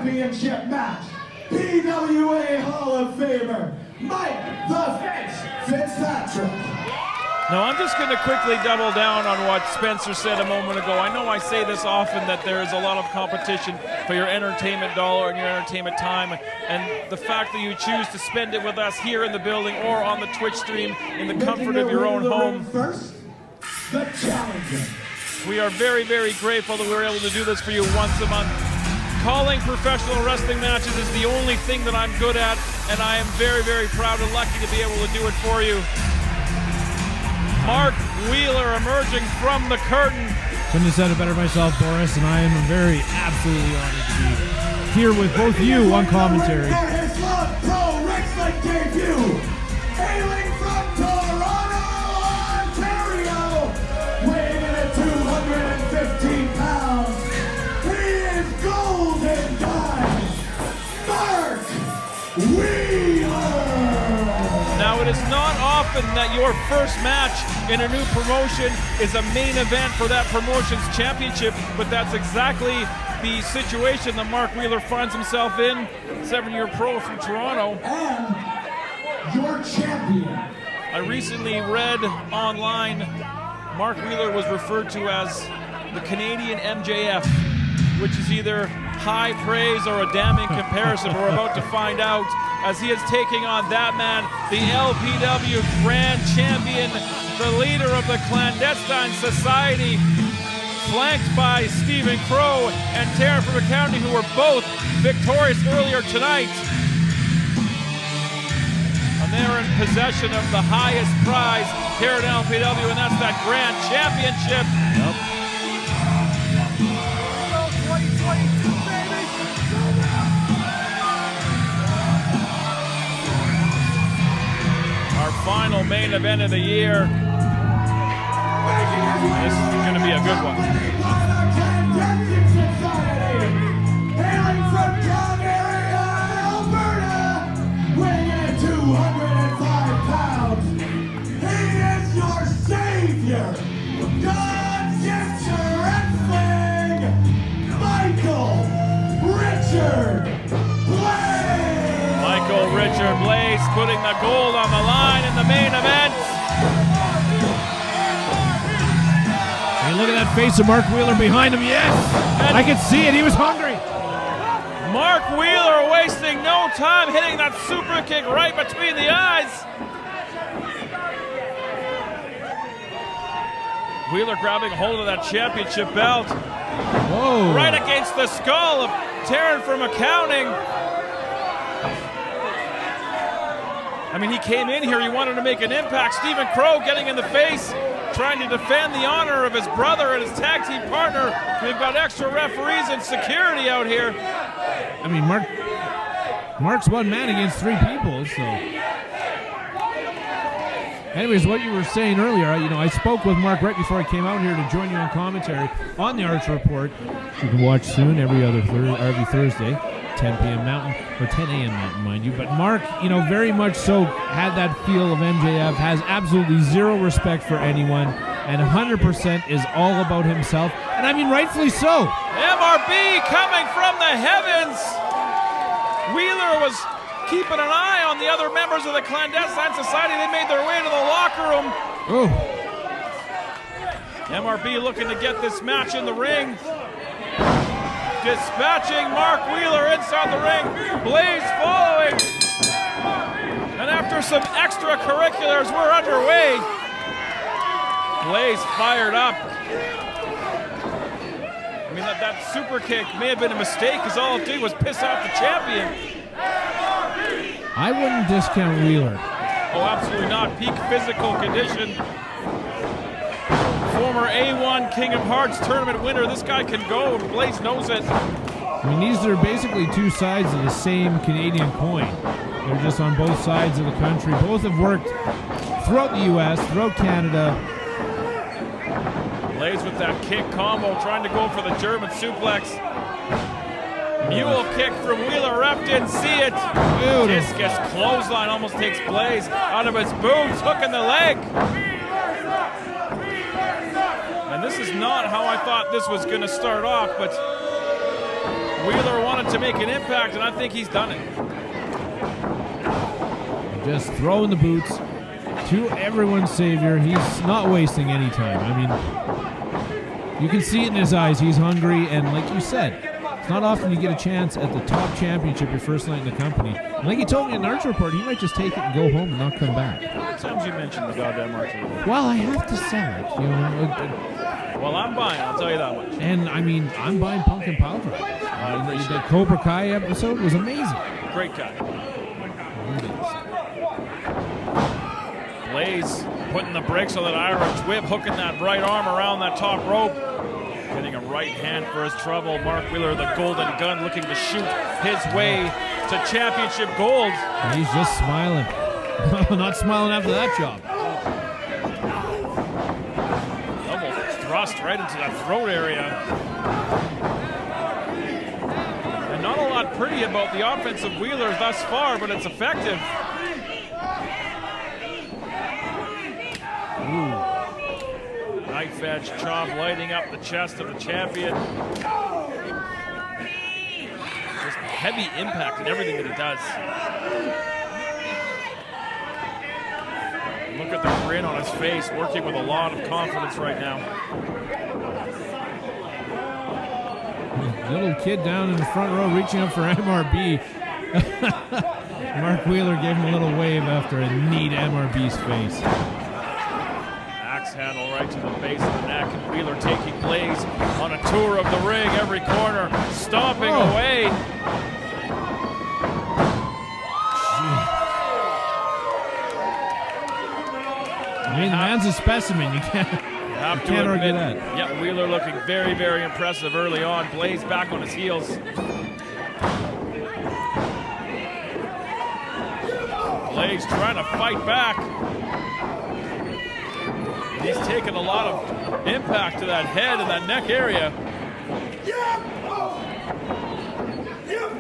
championship match, PWA Hall of Famer, Mike the Fitzpatrick. Now I'm just going to quickly double down on what Spencer said a moment ago. I know I say this often, that there is a lot of competition for your entertainment dollar and your entertainment time, and the fact that you choose to spend it with us here in the building or on the Twitch stream in the comfort of your own home. First, the challenger. We are very, very grateful that we're able to do this for you once a month. Calling professional wrestling matches is the only thing that I'm good at, and I am very, very proud and lucky to be able to do it for you. Mark Wheeler emerging from the curtain. Couldn't have said it better myself, Boris, and I am very, absolutely honored to be here with both you on commentary. For his Love Pro Wrestling debut, hailing from Toronto, Ontario, weighing in at 215 pounds, he is Golden Guy, Mark Wheeler. Now, it is not often that your first match in a new promotion is a main event for that promotion's championship, but that's exactly the situation that Mark Wheeler finds himself in, 7-year pro from Toronto. And your champion. I recently read online, Mark Wheeler was referred to as the Canadian MJF, which is either high praise or a damning comparison. We're about to find out, as he is taking on that man, the LPW Grand Champion, the leader of the Clandestine Society, flanked by Stephen Crow and Taryn from Accounting, who were both victorious earlier tonight. And they're in possession of the highest prize here at LPW, and that's that Grand Championship. Yep. Final main event of the year. This is going to be a good one. Hailing from Calgary, Alberta, weighing in at 205 pounds. He is your savior. God gets your wrestling. Michael Richard Blais. Michael Richard Blais putting the gold on the line in the main event. Hey, look at that face of Mark Wheeler behind him. Yes! And I could see it. He was hungry. Mark Wheeler wasting no time, hitting that super kick right between the eyes. Wheeler grabbing hold of that championship belt. Whoa. Right against the skull of Taryn from Accounting. I mean, he came in here, he wanted to make an impact. Stephen Crow getting in the face, trying to defend the honor of his brother and his tag team partner. We've got extra referees and security out here. I mean, Mark's one man against 3 people, so. Anyways, what you were saying earlier, I spoke with Mark right before I came out here to join you on commentary on the Arch Report. You can watch soon every Thursday. 10 p.m. Mountain, or 10 a.m. Mountain, mind you. But Mark, very much so had that feel of MJF, has absolutely zero respect for anyone, and 100% is all about himself. And I mean, rightfully so. MRB coming from the heavens. Wheeler was keeping an eye on the other members of the Clandestine Society. They made their way to the locker room. Oh. MRB looking to get this match in the ring. Dispatching Mark Wheeler inside the ring. Blais following. And after some extracurriculars, we're underway. Blais fired up. I mean, that super kick may have been a mistake, because all it did was piss off the champion. I wouldn't discount Wheeler. Oh, absolutely not. Peak physical condition. Former A1 King of Hearts tournament winner. This guy can go, and Blais knows it. I mean, these are basically 2 sides of the same Canadian coin. They're just on both sides of the country. Both have worked throughout the U.S., throughout Canada. Blais with that kick combo, trying to go for the German suplex. Mule kick from Wheeler. Ref didn't see it. Discus clothesline almost takes Blais out of his boots, hooking the leg. And this is not how I thought this was going to start off, but Wheeler wanted to make an impact, and I think he's done it. Just throwing the boots to everyone's savior. He's not wasting any time. I mean, you can see it in his eyes. He's hungry, and like you said, it's not often you get a chance at the top championship your first night in the company. And like he told me in the Archer Report, he might just take it and go home and not come back. Sometimes you mentioned the goddamn Archer Report. Well, I have to sell it. You know, Well, I'm buying, I'll tell you that much. and I mean, I'm buying Pumpkin Pile Driver. The Cobra Kai episode was amazing. Great guy. Blais putting the brakes on that Irish whip, hooking that right arm around that top rope. Getting a right hand for his trouble. Mark Wheeler, the golden gun, looking to shoot his way to championship gold. And he's just smiling. Not smiling after that job. Double thrust right into that throat area. And not a lot pretty about the offensive Wheeler thus far, but it's effective. Ooh. Knife edge chop lighting up the chest of the champion. Just heavy impact in everything that he does. Look at the grin on his face, working with a lot of confidence right now. Little kid down in the front row reaching up for MRB. Mark Wheeler gave him a little wave after a neat MRB's face. Axe handle right to the base of the neck, and Wheeler taking Blais on a tour of the ring, every corner, stomping away. I mean, the man's a specimen. You can't argue that. Yeah, Wheeler looking very, very impressive early on. Blais back on his heels. Blais trying to fight back. He's taken a lot of impact to that head and that neck area.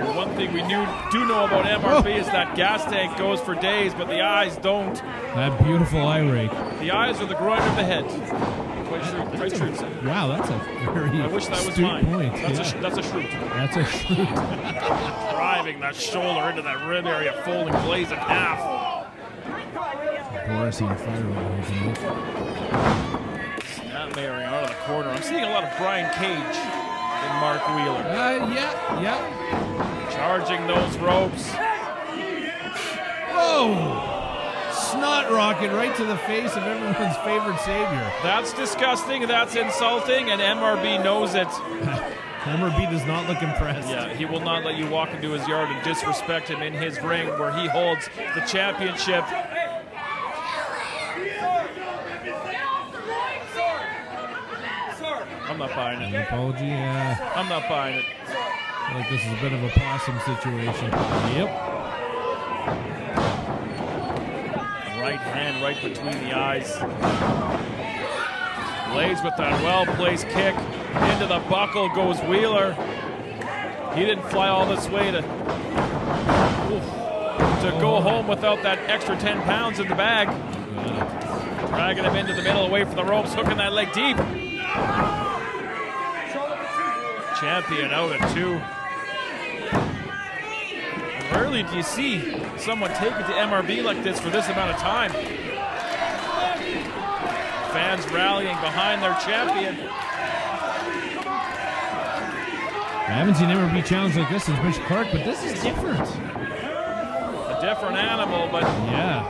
And one thing we do know about MRB is that gas tank goes for days, but the eyes don't. That beautiful eye rake. The eyes are the groin of the head. Quite true. Wow, that's a very I wish that was astute mine. point. That's a shroot. That's a shroot. Driving that shoulder into that rib area, folding Blais in half. Boris in fire tonight. Snap layering out of the corner. I'm seeing a lot of Brian Cage in Mark Wheeler. Yeah. Charging those ropes. Whoa! Snot rocket right to the face of everyone's favorite savior. That's disgusting. That's insulting, and MRB knows it. MRB does not look impressed. Yeah, he will not let you walk into his yard and disrespect him in his ring where he holds the championship. I'm not buying it. An apology? Yeah. I'm not buying it. I feel like this is a bit of a possum situation. Yep. Right hand right between the eyes. Blais with that well-placed kick. Into the buckle goes Wheeler. He didn't fly all this way to go home without that extra 10 pounds in the bag. Dragging him into the middle, away from the ropes, hooking that leg deep. Champion out at 2. Rarely do you see someone take it to MRB like this for this amount of time. Fans rallying behind their champion. I haven't seen MRB challenge like this since Mitch Clark, but this is different. A different animal, but yeah.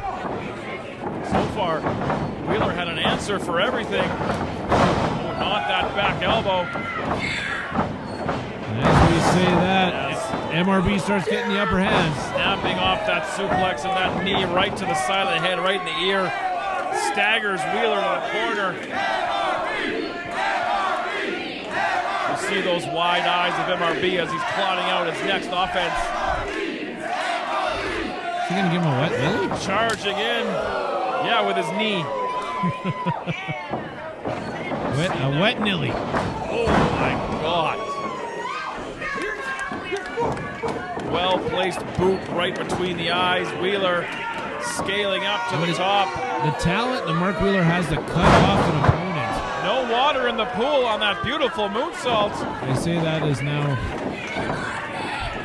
So far, Wheeler had an answer for everything. Oh, not that back elbow. And as we say that, MRB starts getting the upper hand. Snapping off that suplex and that knee right to the side of the head, right in the ear. Staggers Wheeler to the corner. You see those wide eyes of MRB as he's plotting out his next offense. Is he going to give him a wet Lily? Charging in. Yeah, with his knee. A wet Nilly. Oh my God. Well-placed boot right between the eyes. Wheeler scaling up to the top. The talent that Mark Wheeler has to cut off an opponent. No water in the pool on that beautiful moonsault. They say that is now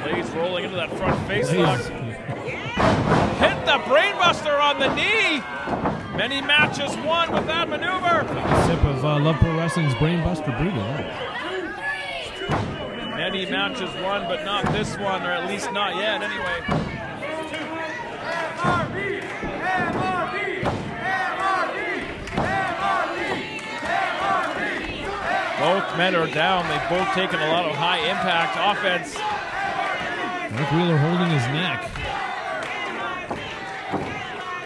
Blais rolling into that front face lock. Hit the brainbuster on the knee. Many matches won with that maneuver. A sip of Love Pro Wrestling's Brainbuster Brewed. Many matches won, but not this one, or at least not yet anyway. Both men are down. They've both taken a lot of high impact offense. Mark Wheeler holding his neck.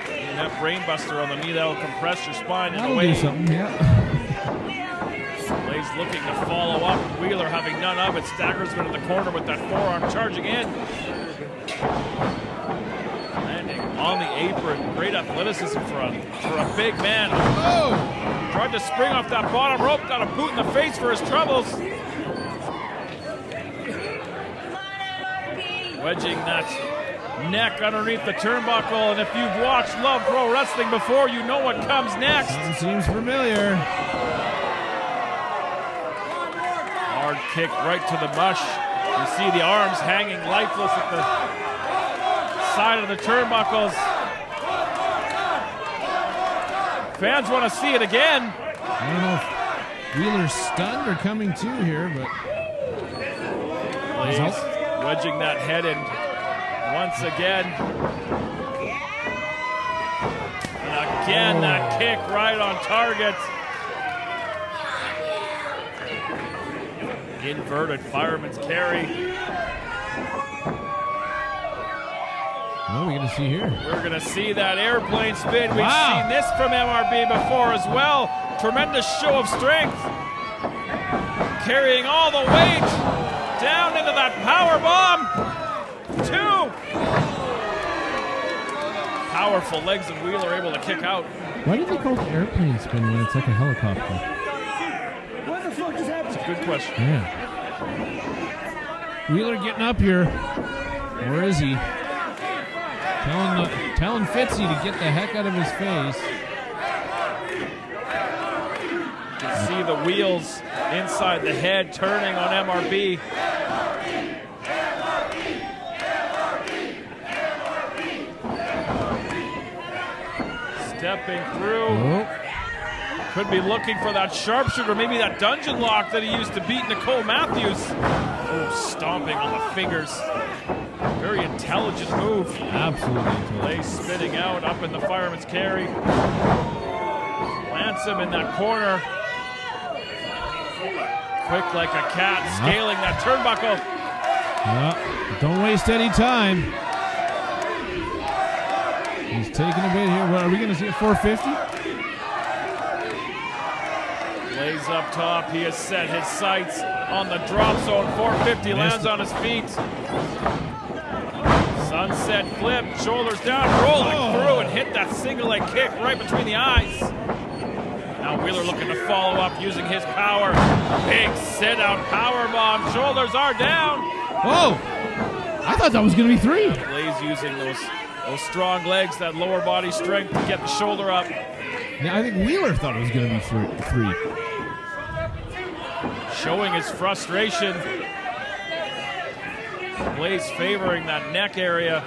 And that brainbuster on the knee, that'll compress your spine in a That'll way. do something, yeah. Blais looking to follow up. Wheeler having none of it. Staggersman in the corner with that forearm charging in. Landing on the apron. Great athleticism for a big man. Oh! Tried to spring off that bottom rope. Got a boot in the face for his troubles. Wedging that neck underneath the turnbuckle. And if you've watched Love Pro Wrestling before, you know what comes next. Something seems familiar. Hard kick right to the mush. You see the arms hanging lifeless at the side of the turnbuckles. Fans want to see it again. I don't know if Wheeler's stunned or coming to here, but Blais wedging that head in once again. And again, that kick right on target. Inverted fireman's carry. what are we going to see here? We're going to see that airplane spin. We've seen this from MRB before as well. Tremendous show of strength. Carrying all the weight down into that power bomb. 2. Powerful legs of Wheeler able to kick out. Why do they call it airplane spin when it's like a helicopter? What the fuck just happened? That's a good question. Yeah. Wheeler getting up here. Where is he? Telling Fitzy to get the heck out of his face. You can see the wheels inside the head turning on MRB. Stepping through. Oh. Could be looking for that sharpshooter, maybe that dungeon lock that he used to beat Nicole Matthews. Oh, stomping on the fingers. Very intelligent move. Absolutely. Blais spinning out, up in the fireman's carry. Plants him in that corner. Quick like a cat, scaling that turnbuckle. Don't waste any time. He's taking a bit here. What, are we going to see a 450? Blais up top. He has set his sights on the drop zone. 450 lands on his feet. Sunset flip, shoulders down, rolling through and hit that single leg kick right between the eyes. Now Wheeler looking to follow up using his power. Big sit out power bomb. Shoulders are down. Oh! I thought that was going to be 3. Blais using those strong legs, that lower body strength to get the shoulder up. Yeah, I think Wheeler thought it was going to be 3. Showing his frustration. Blais favoring that neck area.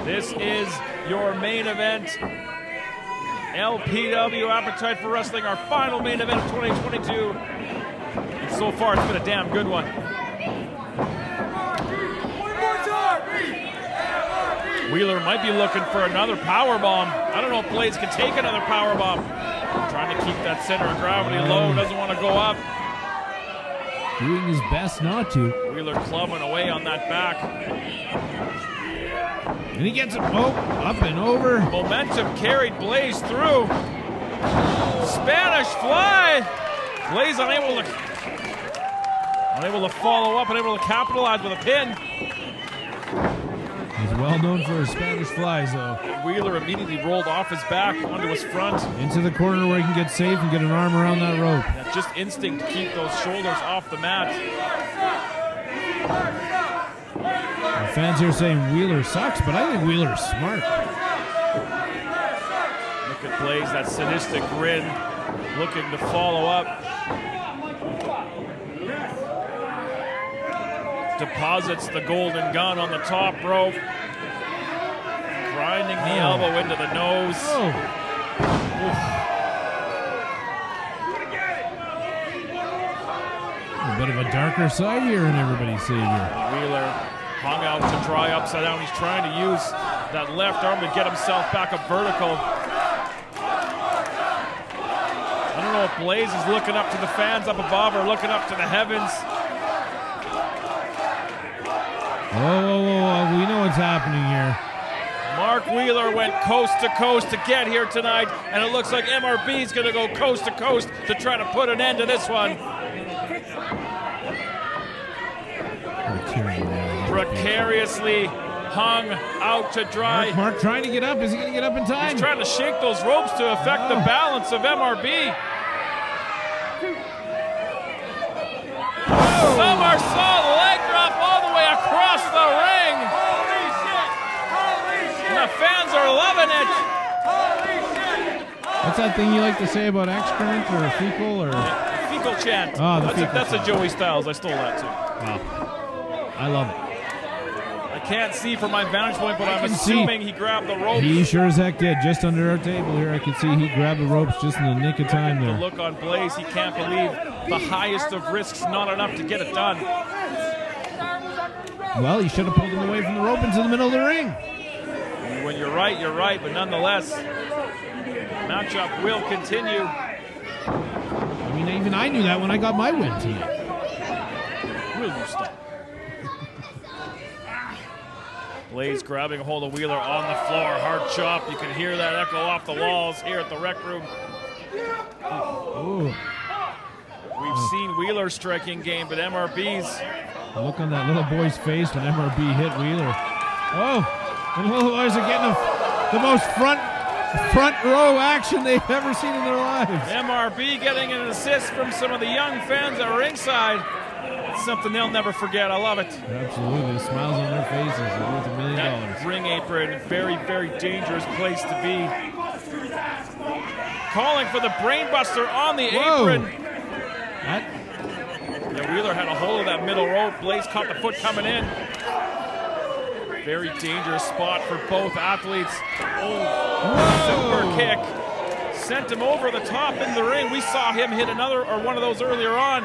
This is your main event. LPW Appetite for Wrestling, our final main event of 2022. And so far, it's been a damn good one. Wheeler might be looking for another power bomb. I don't know if Blais can take another power bomb. Trying to keep that center of gravity low, doesn't want to go up. Doing his best not to. Wheeler clubbing away on that back. And he gets it up and over. Momentum carried Blais through. Spanish fly. Blais unable to follow up, unable to capitalize with a pin. He's well known for his Spanish flies, though. Wheeler immediately rolled off his back onto his front. Into the corner where he can get safe and get an arm around that rope. That's just instinct to keep those shoulders off the mat. The fans here saying Wheeler sucks, but I think Wheeler's smart. Look at Blais, that sadistic grin, looking to follow up. Deposits the golden gun on the top rope. Grinding the elbow into the nose. A bit of a darker side here in everybody's savior. Wheeler hung out to dry upside down. He's trying to use that left arm to get himself back up vertical. I don't know if Blais is looking up to the fans up above or looking up to the heavens. Oh, we know what's happening here. Mark Wheeler went coast to coast to get here tonight, and it looks like MRB is going to go coast to coast to try to put an end to this one. Precariously hung out to dry. Mark trying to get up. Is he going to get up in time? He's trying to shake those ropes to affect the balance of MRB. Somersault leg drop all the way across the ring. Holy shit! Holy shit! And the fans are loving it. Holy shit! What's that thing you like to say about excrement or fecal or? Fecal chant. Oh, That's a Joey Styles. I stole that too. Wow. I love it. I can't see from my vantage point, but I'm can assuming see. he grabbed the ropes. He sure as heck did. Just under our table here, I can see he grabbed the ropes just in the nick of time The there. look on Blais, he can't believe the highest of risks, not enough to get it done. Well, he should have pulled him away from the rope into the middle of the ring. And when you're right, but nonetheless, matchup will continue. I mean, even I knew that when I got my win tonight. Will you stop? Blais grabbing a hold of Wheeler on the floor. Hard chop. You can hear that echo off the walls here at the Rec Room. Ooh. We've seen Wheeler striking game, but MRB's. Look on that little boy's face when MRB hit Wheeler. Oh, the little boys are getting the most front row action they've ever seen in their lives. MRB getting an assist from some of the young fans at ringside. It's something they'll never forget. I love it. Absolutely. The smiles on their faces are worth $1 million. That ring apron, very, very dangerous place to be. Calling for the brainbuster on the apron. Yeah, Wheeler had a hold of that middle rope. Blais caught the foot coming in. Very dangerous spot for both athletes. Super kick. Sent him over the top in the ring. We saw him hit another, or one of those earlier on,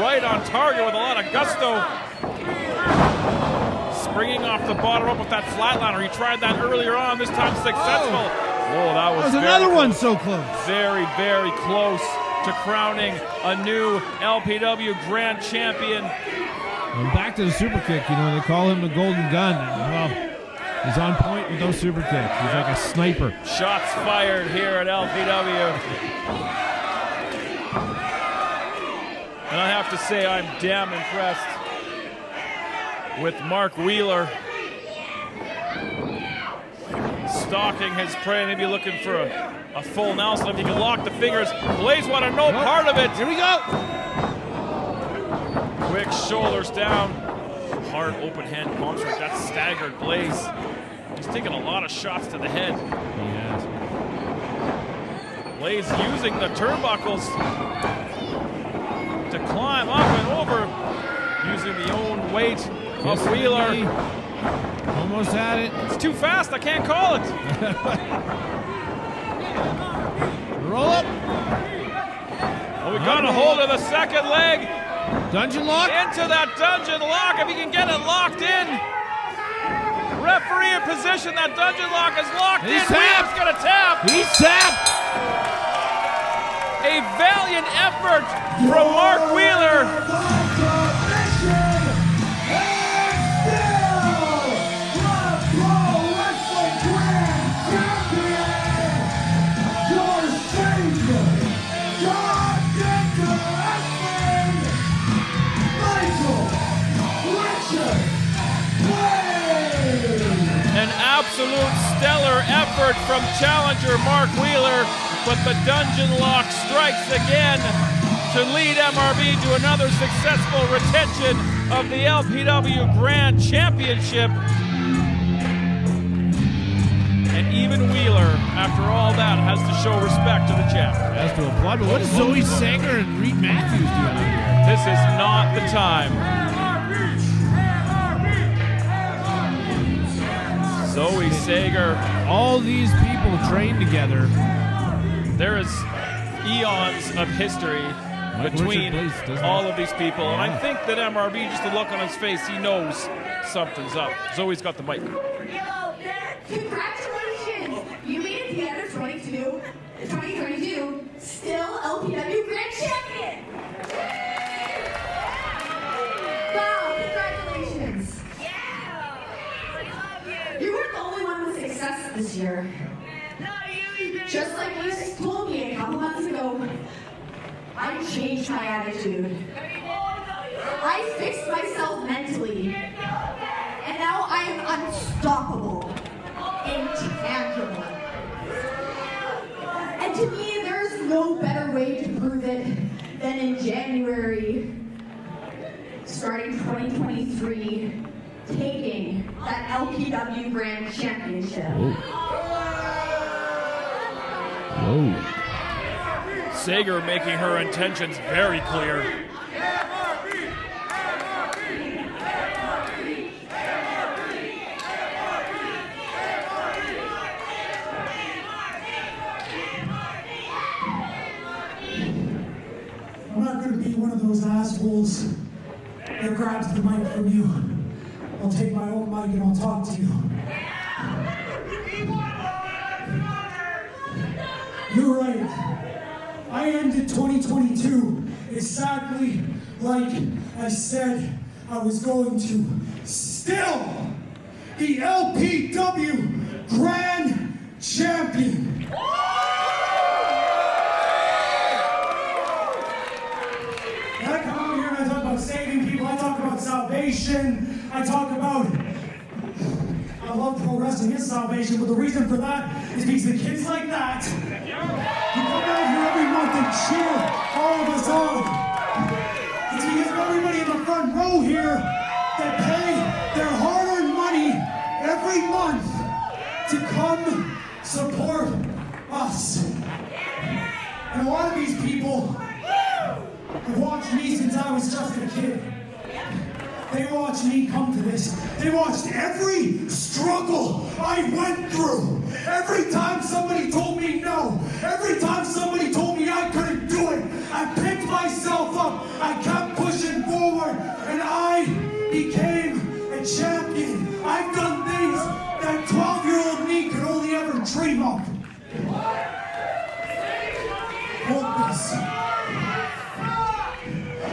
right on target with a lot of gusto. Springing off the bottom rope with that flatliner. He tried that earlier on, this time successful. Whoa, that was another one so close. Very, very close to crowning a new LPW Grand Champion. And back to the super kick, they call him the golden gun. Well, he's on point with those super kicks. He's like a sniper. Shots fired here at LPW. And I have to say, I'm damn impressed with Mark Wheeler. Stalking his prey, maybe looking for a full Nelson. If he can lock the fingers, Blais want to know part of it. Here we go. Quick shoulders down. Hard open hand punch. That staggered Blais. He's taking a lot of shots to the head. He has. Blais using the turnbuckles to climb up and over, using the own weight of Wheeler. Almost had it. It's too fast. I can't call it. Roll up. Well, we got a hold of the second leg. Dungeon lock. Into that dungeon lock. If he can get it locked in. Referee in position. That dungeon lock is locked in. Wheeler's going to tap. He's tapped. A valiant effort from Mark Wheeler. An absolute stellar effort from challenger Mark Wheeler, but the dungeon lock strikes again to lead MRB to another successful retention of the LPW Grand Championship. And even Wheeler, after all that, has to show respect to the champ. Has to applaud, but what is Zoe Sanger and Reed Matthews doing out here? This is not the time. Zoe Sager. All these people train together. There is eons of history between Blais, doesn't all it? of these people. And I think that MRB, just the look on his face, he knows something's up. Zoe's got the mic. Congratulations! You made it to the end of 2022, still LPW Grand Champion! Wow, congratulations! You weren't the only one with success this year. Just like you told me a couple months ago, I changed my attitude. I fixed myself mentally. And now I am unstoppable. Intangible. And to me, there's no better way to prove it than in January, starting 2023, taking that LPW Grand Championship. Whoa. Sager making her intentions very clear. I'm not going to be one of those assholes that grabs the mic from you. I'll take my own mic and I'll talk to you. You're right. I ended 2022 exactly like I said I was going to. Still, the LPW Grand Champion. Saving people, I talk about salvation, I talk about, I love pro wrestling is salvation, but the reason for that is because the kids like that, who come out here every month and cheer all of us on. It's because of everybody in the front row here that pay their hard-earned money every month to come support us. And a lot of these people have watched me since I was just a kid. They watched me come to this. They watched every struggle I went through. Every time somebody told me no. Every time somebody told me I couldn't do it. I picked myself up. I kept pushing forward. And I became a champion. I've done things that 12-year-old me could only ever dream of. Hold this.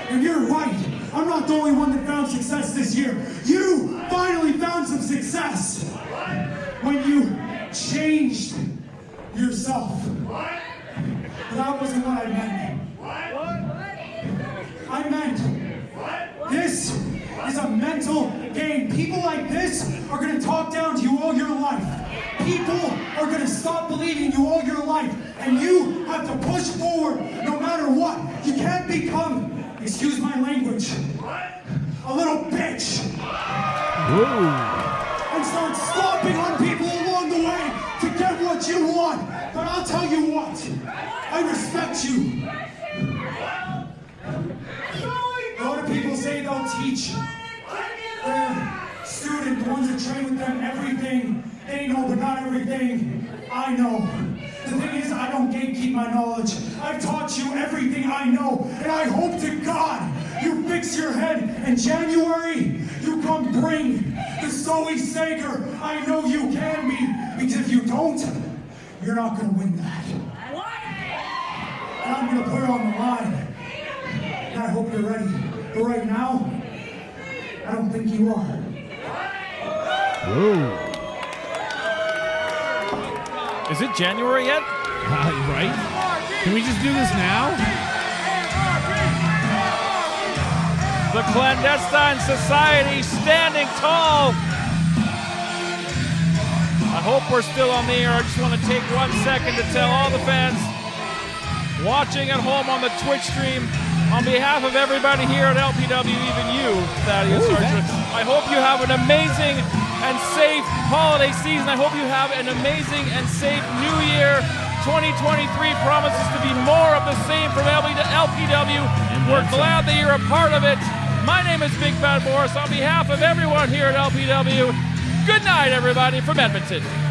And you're right. I'm not the only one that found success this year. You finally found some success when you changed yourself. But that wasn't what I meant. I meant this is a mental game. People like this are going to talk down to you all your life. People are going to stop believing you all your life. And you have to push forward no matter what. You can't become, excuse my language, a little bitch. Whoa. And start stomping on people along the way to get what you want. But I'll tell you what, I respect you. A lot of people say they'll teach their student, the ones that train with them, everything they know, but not everything I know. The thing is, I don't gatekeep my knowledge. I've taught you everything I know, and I hope to God you fix your head. In January, you come bring the Zoe Sager I know you can be, because if you don't, you're not going to win that. And I'm going to put it on the line, and I hope you're ready. But right now, I don't think you are. Whoa. Is it January yet? Right? Can we just do this now? The Clandestine Society standing tall. I hope we're still on the air. I just want to take 1 second to tell all the fans watching at home on the Twitch stream, on behalf of everybody here at LPW, even you, Thaddeus, I hope you have an amazing and safe holiday season. I hope you have an amazing and safe new year. 2023 promises to be more of the same from LPW. We're glad that you're a part of it. My name is Big Bad Boris. On behalf of everyone here at LPW, Good night, everybody, from Edmonton.